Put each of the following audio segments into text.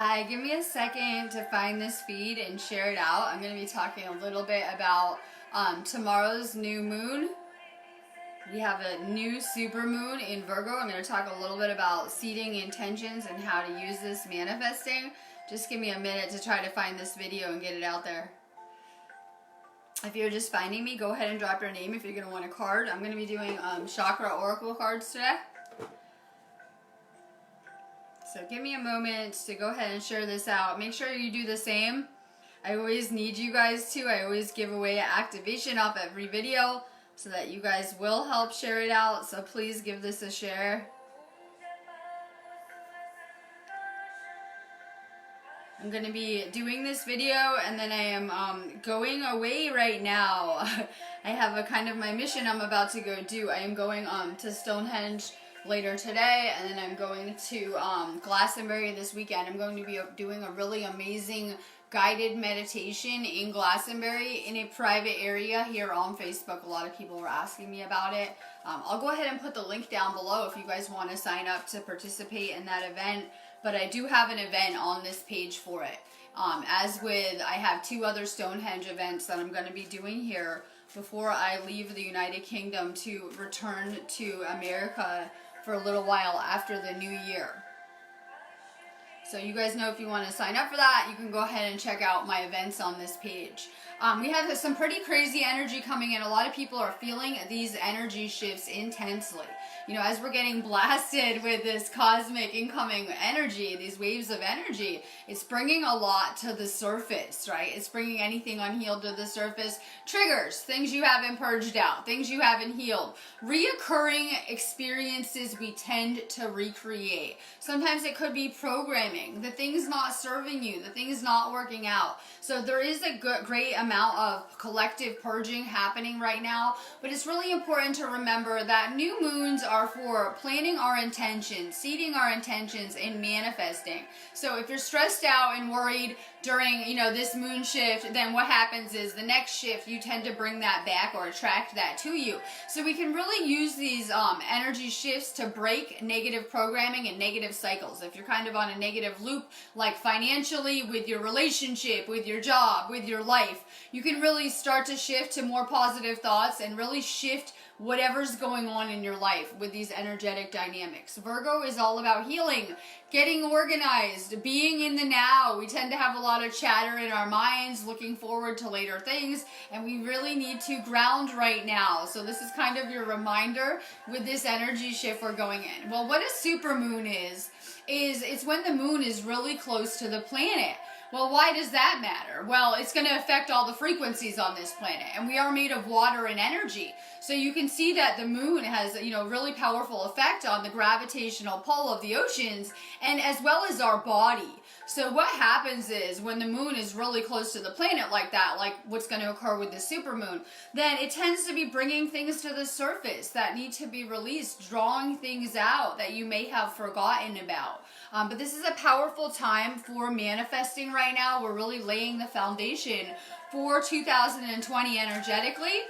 Hi, give me a second to find this feed and share it out. I'm going to be talking a little bit about tomorrow's new moon. We have a new super moon in Virgo. I'm going to talk a little bit about seeding intentions and how to use this manifesting. Just give me a minute to try to find this video and get it out there. If you're just finding me, go ahead and drop your name if you're going to want a card. I'm going to be doing chakra oracle cards today. So give me a moment to go ahead and share this out. Make sure you do the same. I always need you guys to. I always give away an activation off every video so that you guys will help share it out. So please give this a share. I'm going to be doing this video and then I am going away right now. I have a kind of my mission I'm about to go do. I am going to Stonehenge later today, and then I'm going to Glastonbury this weekend. I'm going to be doing a really amazing guided meditation in Glastonbury in a private area here on Facebook. A lot of people were asking me about it. I'll go ahead and put the link down below if you guys want to sign up to participate in that event, but I do have an event on this page for it. As with, I have 2 other Stonehenge events that I'm going to be doing here before I leave the United Kingdom to return to America for a little while after the new year. So you guys know if you want to sign up for that, you can go ahead and check out my events on this page. We have some pretty crazy energy coming in. A lot of people are feeling these energy shifts intensely. You know, as we're getting blasted with this cosmic incoming energy, these waves of energy, it's bringing a lot to the surface, right? It's bringing anything unhealed to the surface. Triggers, things you haven't purged out, things you haven't healed. Reoccurring experiences we tend to recreate. Sometimes it could be programming, the thing's not serving you, the thing's not working out. So there is a great amount of collective purging happening right now, but it's really important to remember that new moons are for planning our intentions, seeding our intentions, and manifesting. So if you're stressed out and worried during, this moon shift, then what happens is the next shift you tend to bring that back or attract that to you. So we can really use these energy shifts to break negative programming and negative cycles. If you're kind of on a negative loop, like financially, with your relationship, with your job, with your life, you can really start to shift to more positive thoughts and really shift whatever's going on in your life with these energetic dynamics. Virgo is all about healing, getting organized, being in the now. We tend to have a lot of chatter in our minds, looking forward to later things, and we really need to ground right now. So this is kind of your reminder with this energy shift we're going in. Well, what a supermoon is it's when the moon is really close to the planet. Well, why does that matter? Well, it's going to affect all the frequencies on this planet, and we are made of water and energy. So you can see that the moon has, really powerful effect on the gravitational pull of the oceans, and as well as our body. So what happens is when the moon is really close to the planet like that, like what's going to occur with the supermoon, then it tends to be bringing things to the surface that need to be released, drawing things out that you may have forgotten about. But this is a powerful time for manifesting right now. We're really laying the foundation for 2020 energetically.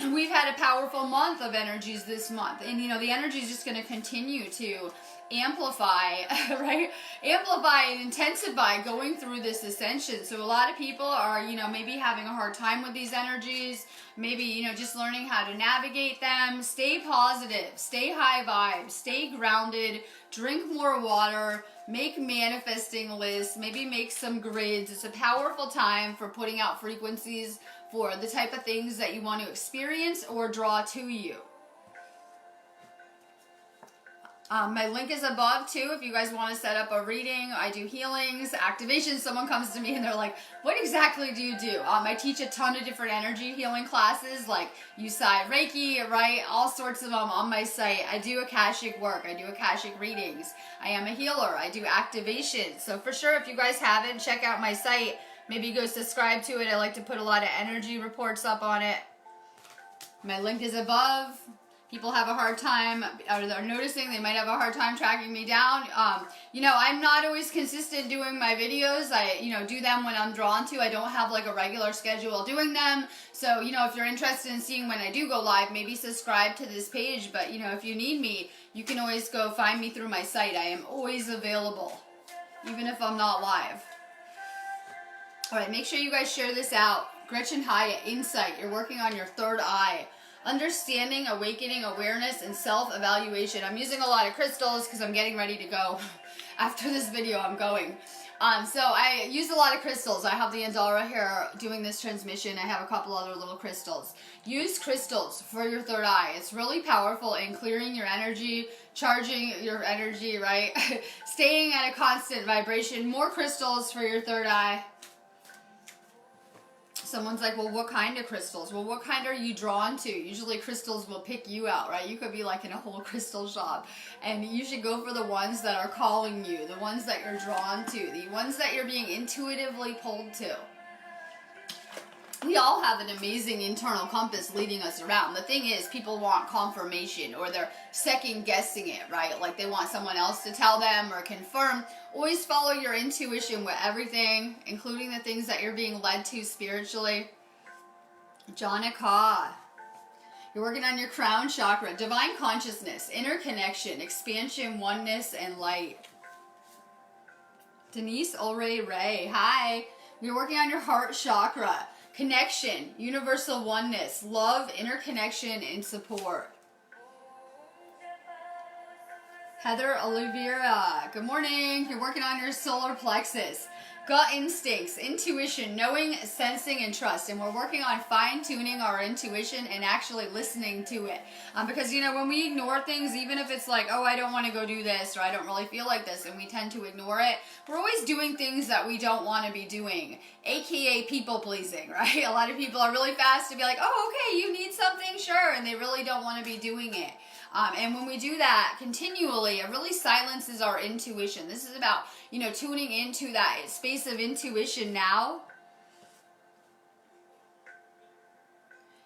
We've had a powerful month of energies this month, and the energy is just going to continue to amplify, right? Amplify and intensify going through this ascension. So a lot of people are, maybe having a hard time with these energies, maybe, just learning how to navigate them. Stay positive, stay high vibe, stay grounded, drink more water, make manifesting lists, maybe make some grids. It's a powerful time for putting out frequencies for the type of things that you want to experience or draw to you. My link is above too if you guys want to set up a reading. I do healings, activations. Someone comes to me and they're like, what exactly do you do? I teach a ton of different energy healing classes, like Usai Reiki, right? All sorts of them on my site. I do Akashic work. I do Akashic readings. I am a healer. I do activations. So for sure, if you guys haven't, check out my site. Maybe go subscribe to it. I like to put a lot of energy reports up on it. My link is above. People have a hard time, or they're noticing they might have a hard time tracking me down. I'm not always consistent doing my videos. I, do them when I'm drawn to. I don't have like a regular schedule doing them. So, if you're interested in seeing when I do go live, maybe subscribe to this page. But, if you need me, you can always go find me through my site. I am always available. even if I'm not live. All right, make sure you guys share this out. Gretchen Hyatt, insight. You're working on your third eye. Understanding, awakening, awareness, and self-evaluation. I'm using a lot of crystals because I'm getting ready to go. After this video, I'm going. So I use a lot of crystals. I have the Andara here doing this transmission. I have a couple other little crystals. Use crystals for your third eye. It's really powerful in clearing your energy, charging your energy, right? Staying at a constant vibration. More crystals for your third eye. Someone's like, well, what kind of crystals? Well, what kind are you drawn to? Usually crystals will pick you out, right? You could be like in a whole crystal shop, and you should go for the ones that are calling you, the ones that you're drawn to, the ones that you're being intuitively pulled to. We all have an amazing internal compass leading us around. The thing is, people want confirmation, or they're second guessing it, right? Like they want someone else to tell them or confirm. Always follow your intuition with everything, including the things that you're being led to spiritually. Janaka. You're working on your crown chakra. Divine consciousness, interconnection, expansion, oneness, and light. Denise Ulray Ray. Hi. You're working on your heart chakra. Connection, universal oneness, love, interconnection, and support. Heather Oliveira, good morning. You're working on your solar plexus. Gut instincts, intuition, knowing, sensing, and trust. And we're working on fine-tuning our intuition and actually listening to it. Because, you know, when we ignore things, even if it's like, oh, I don't want to go do this, or I don't really feel like this, and we tend to ignore it, we're always doing things that we don't want to be doing, aka people-pleasing, right? A lot of people are really fast to be like, oh, okay, you need something? Sure. And they really don't want to be doing it. And when we do that continually, it really silences our intuition. This is about, you know, tuning into that space of intuition now.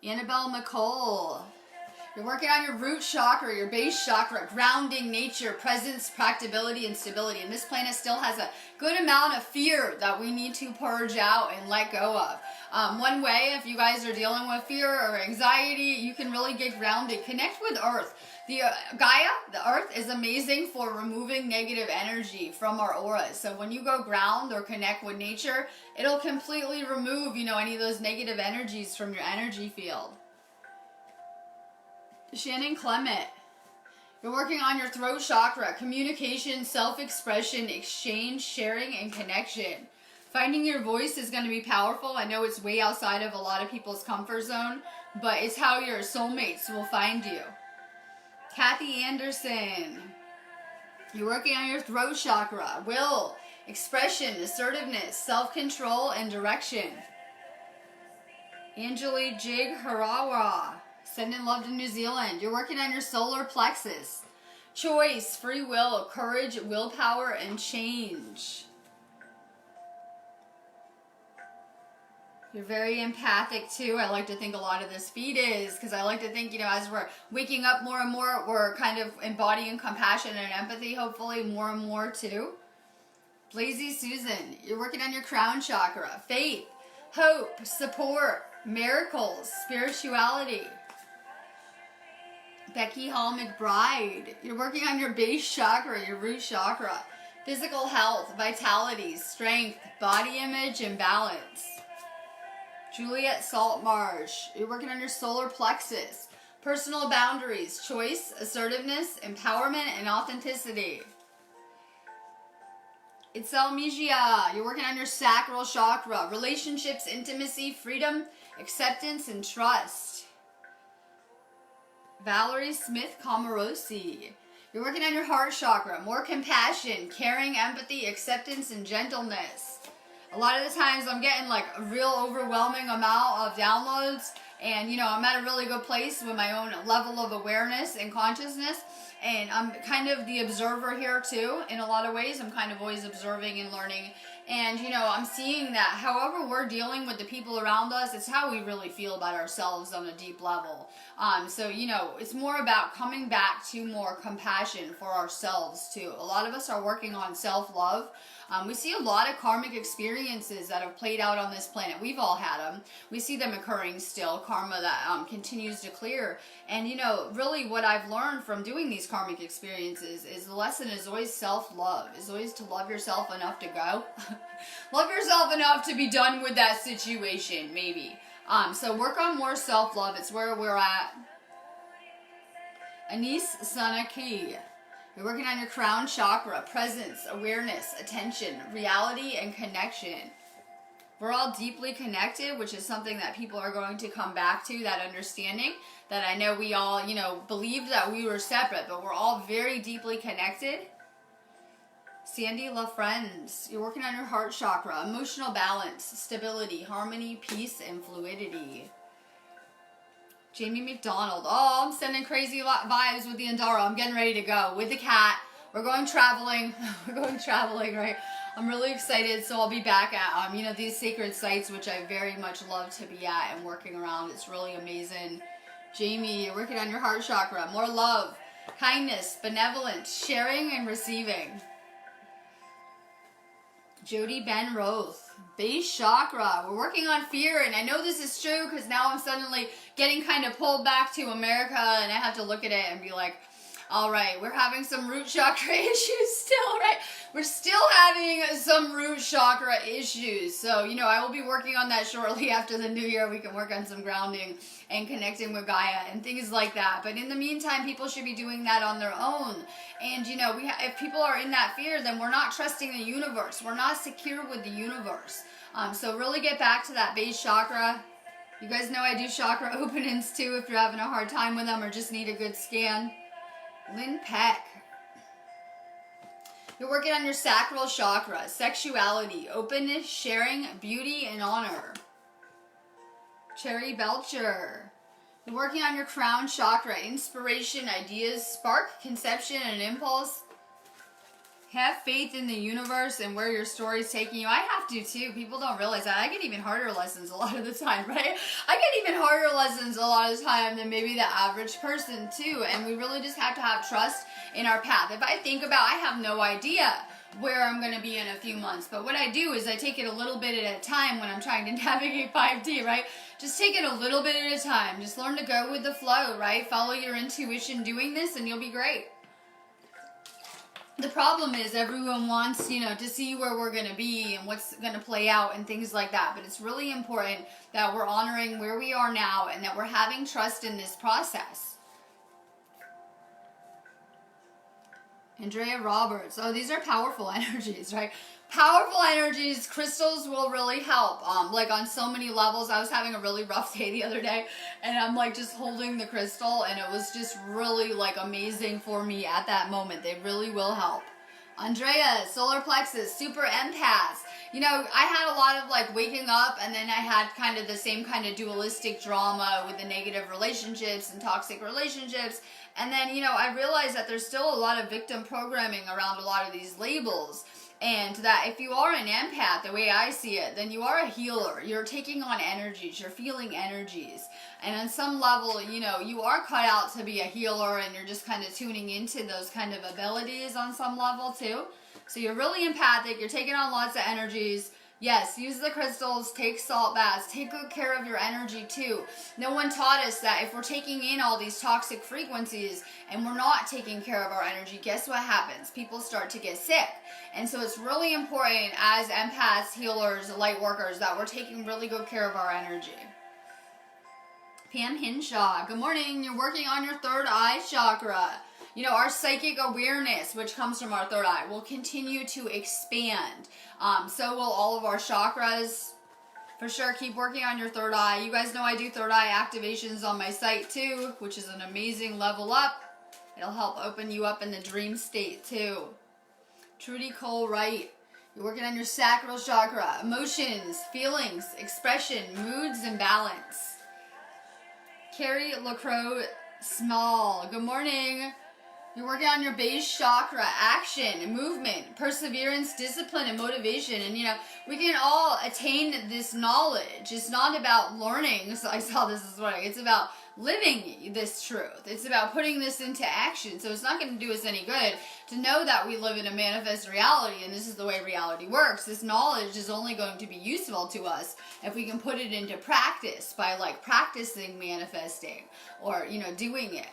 Annabelle McCall. You're working on your root chakra, your base chakra, grounding, nature, presence, practicability, and stability. And this planet still has a good amount of fear that we need to purge out and let go of. One way, if you guys are dealing with fear or anxiety, you can really get grounded. Connect with Earth. The Gaia, the Earth, is amazing for removing negative energy from our auras. So when you go ground or connect with nature, it'll completely remove, you know, any of those negative energies from your energy field. Shannon Clement, you're working on your throat chakra, communication, self-expression, exchange, sharing, and connection. Finding your voice is going to be powerful. I know it's way outside of a lot of people's comfort zone, but it's how your soulmates will find you. Kathy Anderson, you're working on your throat chakra, will, expression, assertiveness, self-control, and direction. Angeli Jig Harawa, sending love to New Zealand. You're working on your solar plexus. Choice, free will, courage, willpower, and change. You're very empathic too. I like to think a lot of this feed is, because I like to think, you know, as we're waking up more and more, we're kind of embodying compassion and empathy, hopefully more and more too. Blazy Susan, you're working on your crown chakra. Faith, hope, support, miracles, spirituality. Becky Hall McBride, you're working on your base chakra, your root chakra. Physical health, vitality, strength, body image, and balance. Juliet Saltmarsh, you're working on your solar plexus. Personal boundaries, choice, assertiveness, empowerment, and authenticity. Itzel Mijia, you're working on your sacral chakra. Relationships, intimacy, freedom, acceptance, and trust. Valerie Smith Comarosi, you're working on your heart chakra. More compassion, caring, empathy, acceptance, and gentleness. A lot of the times I'm getting like a real overwhelming amount of downloads, and you know, I'm at a really good place with my own level of awareness and consciousness, and I'm kind of the observer here too in a lot of ways. I'm kind of always observing and learning, and you know, I'm seeing that however we're dealing with the people around us, it's how we really feel about ourselves on a deep level. So you know, it's more about coming back to more compassion for ourselves too. A lot of us are working on self-love. We see a lot of karmic experiences that have played out on this planet. We've all had them. We see them occurring still, karma that continues to clear. And, you know, really what I've learned from doing these karmic experiences is the lesson is always self-love. Is always to love yourself enough to go. Love yourself enough to be done with that situation, maybe. So work on more self-love. It's where we're at. Anis Sanaki. You're working on your crown chakra, presence, awareness, attention, reality, and connection. We're all deeply connected, which is something that people are going to come back to, that understanding that I know we all, believed that we were separate, but we're all very deeply connected. Sandy La Friends, you're working on your heart chakra, emotional balance, stability, harmony, peace, and fluidity. Jamie McDonald, oh, I'm sending crazy vibes with the Andara. I'm getting ready to go with the cat. We're going traveling. We're going traveling, right? I'm really excited, so I'll be back at, these sacred sites, which I very much love to be at and working around. It's really amazing. Jamie, you're working on your heart chakra. More love, kindness, benevolence, sharing, and receiving. Jody Ben Roth, base chakra. We're working on fear, and I know this is true because now I'm suddenly getting kind of pulled back to America, and I have to look at it and be like, all right, we're having some root chakra issues still, right? We're still having some root chakra issues. So, I will be working on that shortly after the new year. We can work on some grounding and connecting with Gaia and things like that. But in the meantime, people should be doing that on their own. And, if people are in that fear, then we're not trusting the universe. We're not secure with the universe. So really get back to that base chakra. You guys know I do chakra openings too if you're having a hard time with them or just need a good scan. Lynn Peck. You're working on your sacral chakra, sexuality, openness, sharing, beauty, and honor. Cherry Belcher. You're working on your crown chakra, inspiration, ideas, spark, conception, and impulse. Have faith in the universe and where your story's taking you. I have to too. People don't realize that. I get even harder lessons a lot of the time, right? I get even harder lessons a lot of the time than maybe the average person too. And we really just have to have trust in our path. If I think about, I have no idea where I'm going to be in a few months. But what I do is I take it a little bit at a time when I'm trying to navigate 5D, right? Just take it a little bit at a time. Just learn to go with the flow, right? Follow your intuition doing this and you'll be great. The problem is everyone wants, to see where we're going to be and what's going to play out and things like that. But it's really important that we're honoring where we are now and that we're having trust in this process. Andrea Roberts. Oh, these are powerful energies, right? Powerful energies. Crystals will really help. Like on so many levels. I was having a really rough day the other day and I'm like just holding the crystal and it was just really like amazing for me at that moment. They really will help. Andrea, solar plexus, super empaths. I had a lot of like waking up and then I had kind of the same kind of dualistic drama with the negative relationships and toxic relationships. And then, I realized that there's still a lot of victim programming around a lot of these labels. And that if you are an empath, the way I see it, then you are a healer. You're taking on energies. You're feeling energies. And on some level, you are cut out to be a healer and you're just kind of tuning into those kind of abilities on some level too. So you're really empathic. You're taking on lots of energies. Yes, use the crystals, take salt baths, take good care of your energy too. No one taught us that if we're taking in all these toxic frequencies and we're not taking care of our energy, guess what happens? People start to get sick. And so it's really important as empaths, healers, light workers that we're taking really good care of our energy. Pam Hinshaw, good morning. You're working on your third eye chakra. Our psychic awareness, which comes from our third eye, will continue to expand. So will all of our chakras. For sure, keep working on your third eye. You guys know I do third eye activations on my site too, which is an amazing level up. It'll help open you up in the dream state too. Trudy Cole Wright, you're working on your sacral chakra, emotions, feelings, expression, moods, and balance. Carrie LaCroix Small, good morning. You're working on your base chakra, action, movement, perseverance, discipline, and motivation. And, we can all attain this knowledge. It's not about learning. So I saw this this morning. It's about living this truth. It's about putting this into action. So it's not going to do us any good to know that we live in a manifest reality and this is the way reality works. This knowledge is only going to be useful to us if we can put it into practice by practicing manifesting or, doing it.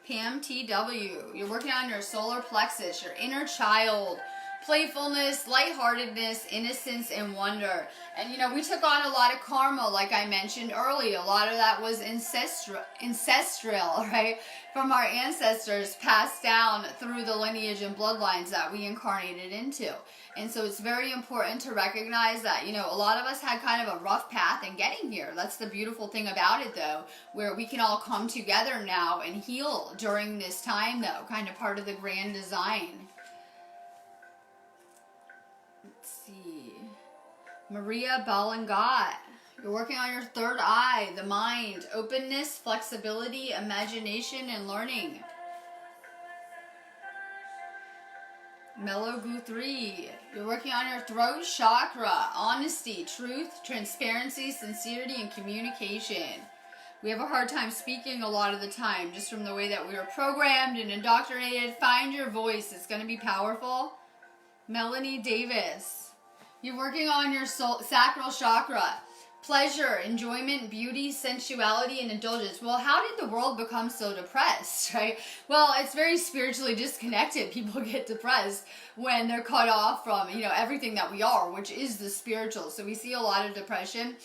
Pam TW. You're working on your solar plexus, your inner child, playfulness, lightheartedness, innocence, and wonder. And you know, we took on a lot of karma, like I mentioned earlier. A lot of that was ancestral, right? From our ancestors, passed down through the lineage and bloodlines that we incarnated into. And so it's very important to recognize that, you know, a lot of us had kind of a rough path in getting here. That's the beautiful thing about it, though, where we can all come together now and heal during this time, though, kind of part of the grand design. Let's see. Maria Balangat. You're working on your third eye, the mind, openness, flexibility, imagination, and learning. Mellow Guthrie. You're working on your throat chakra, honesty, truth, transparency, sincerity, and communication. We have a hard time speaking a lot of the time, just from the way that we were programmed and indoctrinated. Find your voice. It's going to be powerful. Melanie Davis. You're working on your sacral chakra. Pleasure, enjoyment, beauty, sensuality, and indulgence. Well, how did the world become so depressed, right? Well, it's very spiritually disconnected. People get depressed when they're cut off from, you know, everything that we are, which is the spiritual. So we see a lot of depression.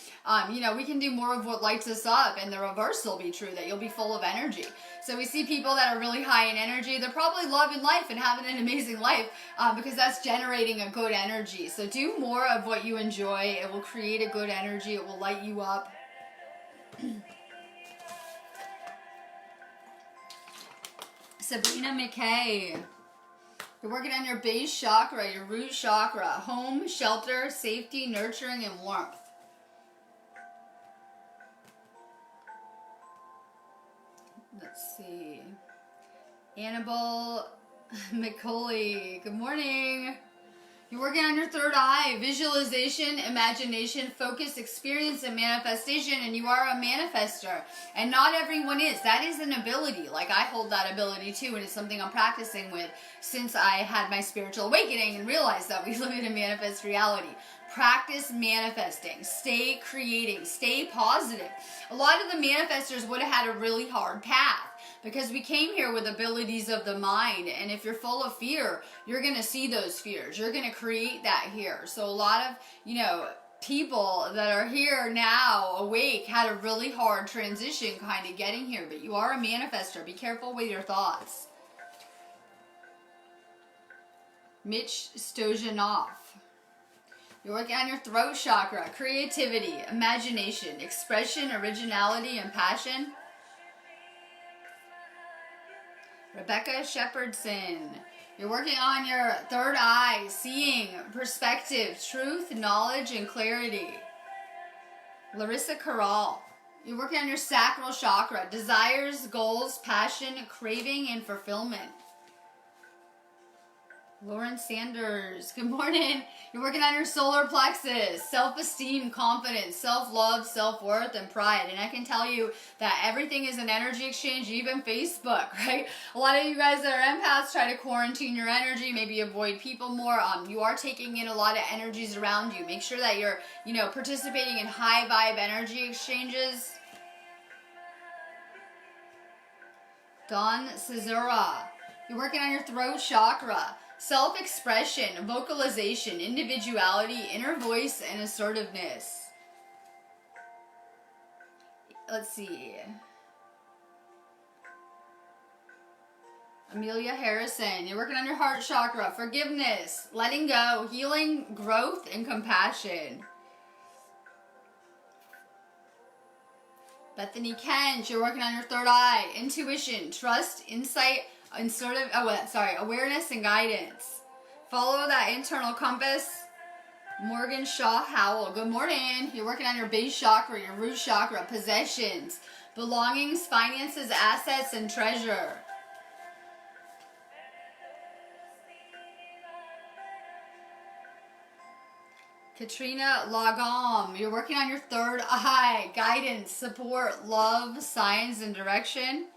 You know, we can do more of what lights us up, and the reverse will be true, that you'll be full of energy. So we see people that are really high in energy. They're probably loving life and having an amazing life because that's generating a good energy. So do more of what you enjoy. It will create a good energy. It will light you up. Sabrina McKay. You're working on your base chakra, your root chakra. Home, shelter, safety, nurturing, and warmth. Let's see. Annabelle McCauley. Good morning. You're working on your third eye. Visualization, imagination, focus, experience, and manifestation. And you are a manifester. And not everyone is. That is an ability. Like, I hold that ability too. And it's something I'm practicing with since I had my spiritual awakening and realized that we live in a manifest reality. Practice manifesting. Stay creating. Stay positive. A lot of the manifestors would have had a really hard path because we came here with abilities of the mind. And if you're full of fear, you're going to see those fears. You're going to create that here. So a lot of, you know, people that are here now awake had a really hard transition kind of getting here. But you are a manifester. Be careful with your thoughts. Mitch Stojanov. You're working on your throat chakra, creativity, imagination, expression, originality, and passion. Rebecca Shepherdson. You're working on your third eye, seeing, perspective, truth, knowledge, and clarity. Larissa Corral. You're working on your sacral chakra, desires, goals, passion, craving, and fulfillment. Lauren Sanders, good morning. You're working on your solar plexus, self-esteem, confidence, self-love, self-worth, and pride. And I can tell you that everything is an energy exchange, even Facebook, right? A lot of you guys that are empaths try to quarantine your energy, maybe avoid people more. You are taking in a lot of energies around you. Make sure that you're, you know, participating in high vibe energy exchanges. Dawn Cesura, you're working on your throat chakra. Self-expression, vocalization, individuality, inner voice, and assertiveness. Let's see. Amelia Harrison, you're working on your heart chakra, forgiveness, letting go, healing, growth, and compassion. Bethany Kent, you're working on your third eye, intuition, trust, insight, awareness and guidance. Follow that internal compass. Morgan Shaw Howell, good morning. You're working on your base chakra, your root chakra, possessions, belongings, finances, assets, and treasure. Katrina Lagom, you're working on your third eye, guidance, support, love, signs, and direction.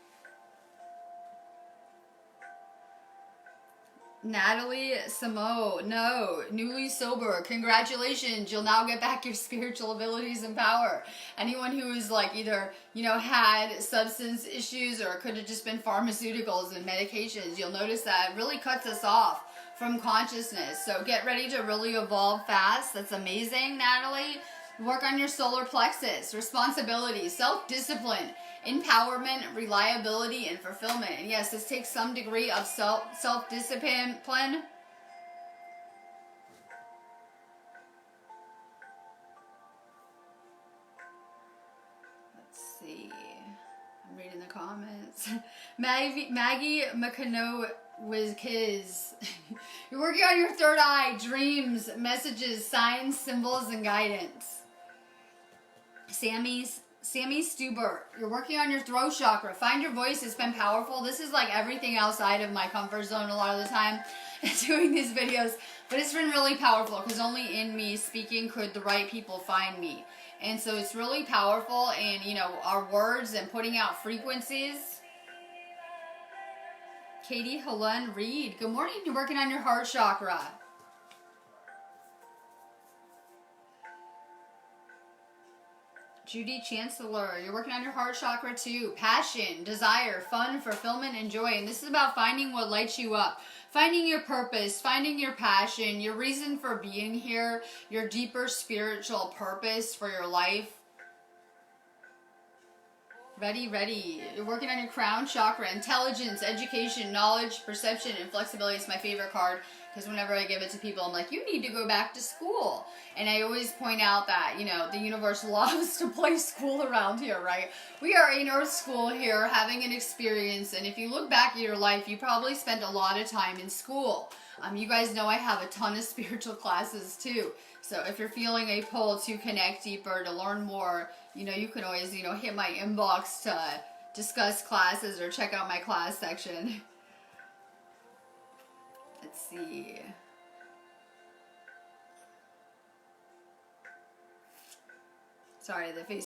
Natalie Samo, no, newly sober. Congratulations, you'll now get back your spiritual abilities and power. Anyone who is like either, you know, had substance issues or it could have just been pharmaceuticals and medications, you'll notice that it really cuts us off from consciousness. So get ready to really evolve fast. That's amazing, Natalie. Work on your solar plexus, responsibility, self-discipline, empowerment, reliability, and fulfillment. And yes, this takes some degree of self-discipline. Let's see. I'm reading the comments. Maggie McCano was kids. You're working on your third eye, dreams, messages, signs, symbols, and guidance. Sammy Stuber, you're working on your throat chakra. Find your voice. It's been powerful. This is like everything outside of my comfort zone a lot of the time doing these videos, but it's been really powerful because only in me speaking could the right people find me. And so it's really powerful, and you know, our words and putting out frequencies. Katie Helen Reed, good morning. You're working on your heart chakra. Judy Chancellor, you're working on your heart chakra too. Passion, desire, fun, fulfillment, and joy. And this is about finding what lights you up. Finding your purpose, finding your passion, your reason for being here, your deeper spiritual purpose for your life. Ready. You're working on your crown chakra. Intelligence, education, knowledge, perception, and flexibility is my favorite card. Because whenever I give it to people, I'm like, you need to go back to school. And I always point out that, you know, the universe loves to play school around here, right? We are in Earth School here having an experience. And if you look back at your life, you probably spent a lot of time in school. You guys know I have a ton of spiritual classes too. So if you're feeling a pull to connect deeper, to learn more, you know, you can always, you know, hit my inbox to discuss classes or check out my class section. Let's see. Sorry, the face